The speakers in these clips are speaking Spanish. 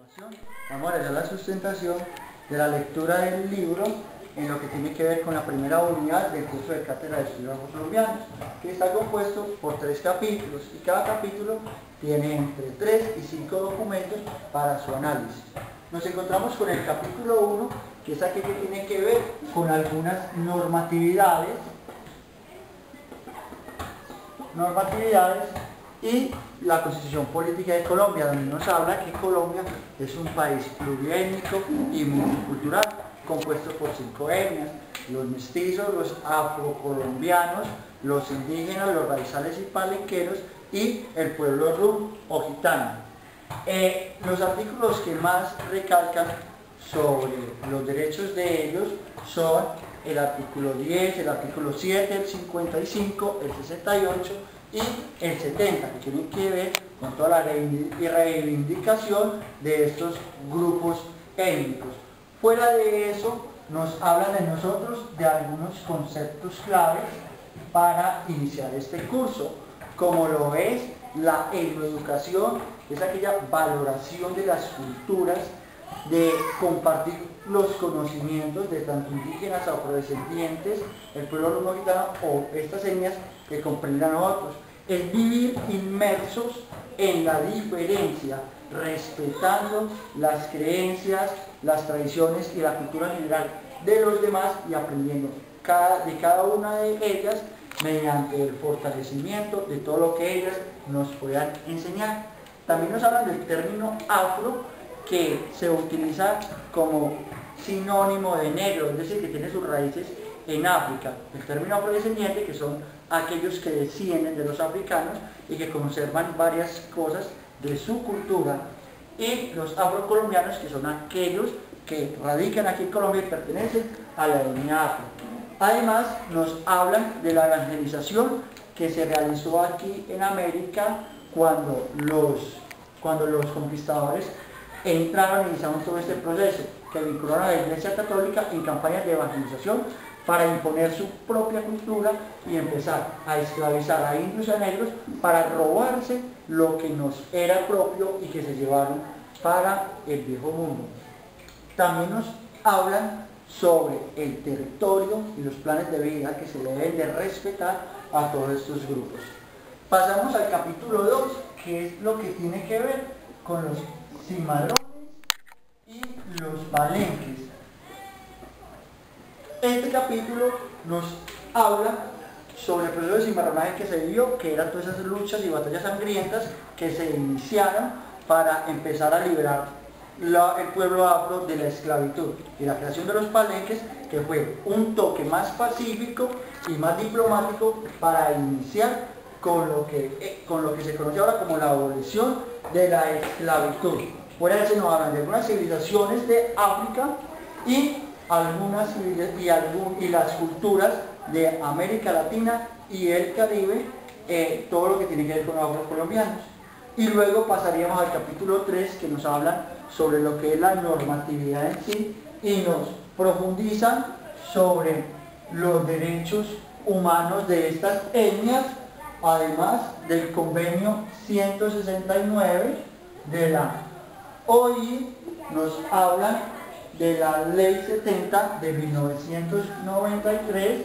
continuación vamos a realizar la sustentación de la lectura del libro en lo que tiene que ver con la primera unidad del curso de Cátedra de Estudios Afrocolombianos, que está compuesto por 3 capítulos y cada capítulo tiene entre 3 y 5 documentos para su análisis. Nos encontramos con el capítulo 1, que es aquel que tiene que ver con algunas normatividades y la Constitución Política de Colombia, donde nos habla que Colombia es un país pluriétnico y multicultural, compuesto por 5 etnias: los mestizos, los afrocolombianos, los indígenas, los raizales y palenqueros y el pueblo rum o gitano. Los artículos que más recalcan sobre los derechos de ellos son el artículo 10, el artículo 7, el 55, el 68 y el 70, que tienen que ver con toda la reivindicación de estos grupos étnicos. Fuera de eso, nos hablan de nosotros de algunos conceptos claves para iniciar este curso, como lo es la etnoeducación, que es aquella valoración de las culturas, de compartir los conocimientos de tanto indígenas, afrodescendientes, el pueblo rum gitano o estas etnias que comprenden a nosotros. Es vivir inmersos en la diferencia, respetando las creencias, las tradiciones y la cultura general de los demás y aprendiendo de cada una de ellas mediante el fortalecimiento de todo lo que ellas nos puedan enseñar. También nos hablan del término afro, que se utiliza como sinónimo de negro, es decir, que tiene sus raíces en África. El término afrodescendiente, que son aquellos que descienden de los africanos y que conservan varias cosas de su cultura, y los afrocolombianos, que son aquellos que radican aquí en Colombia y pertenecen a la etnia afro. Además, nos hablan de la evangelización que se realizó aquí en América cuando los conquistadores entraron y iniciaron todo este proceso, que vincularon a la Iglesia Católica en campañas de evangelización para imponer su propia cultura y empezar a esclavizar a indios y a negros para robarse lo que nos era propio y que se llevaron para el viejo mundo. También nos hablan sobre el territorio y los planes de vida que se deben de respetar a todos estos grupos. Pasamos al capítulo 2, que es lo que tiene que ver con los cimarrones y los palenques. Este capítulo nos habla sobre el proceso de cimarronaje que se vivió, que eran todas esas luchas y batallas sangrientas que se iniciaron para empezar a liberar el pueblo afro de la esclavitud, y la creación de los palenques, que fue un toque más pacífico y más diplomático para iniciar con lo que se conoce ahora como la abolición de la esclavitud. Por eso nos hablan de algunas civilizaciones de África y las culturas de América Latina y el Caribe, todo lo que tiene que ver con los afrocolombianos. Y luego pasaríamos al capítulo 3, que nos hablan sobre lo que es la normatividad en sí y nos profundizan sobre los derechos humanos de estas etnias, además del convenio 169 de la OI. Nos hablan de la ley 70 de 1993,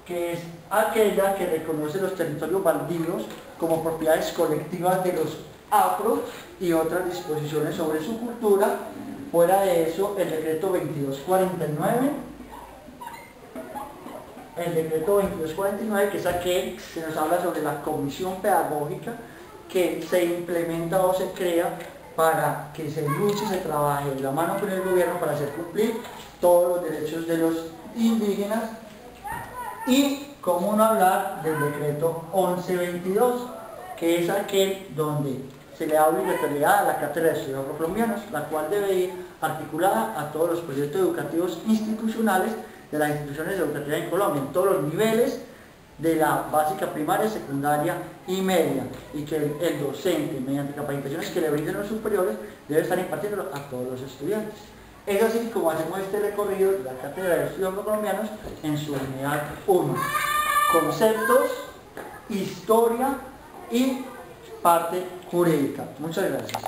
que es aquella que reconoce los territorios baldíos como propiedades colectivas de los afros y otras disposiciones sobre su cultura. Fuera de eso, el decreto 2249, que es aquel que nos habla sobre la comisión pedagógica que se implementa o se crea para que se luche y se trabaje de la mano con el gobierno para hacer cumplir todos los derechos de los indígenas. Y cómo no hablar del decreto 1122, que es aquel donde se le da obligatoriedad a la Cátedra de Estudios Afrocolombianos, la cual debe ir articulada a todos los proyectos educativos institucionales de las instituciones educativas en Colombia, en todos los niveles de la básica, primaria, secundaria y media, y que el docente, mediante capacitaciones que le brinden los superiores, debe estar impartiendo a todos los estudiantes. Es así como hacemos este recorrido de la Cátedra de Estudios Afrocolombianos en su unidad 1. Conceptos, historia y parte jurídica. Muchas gracias.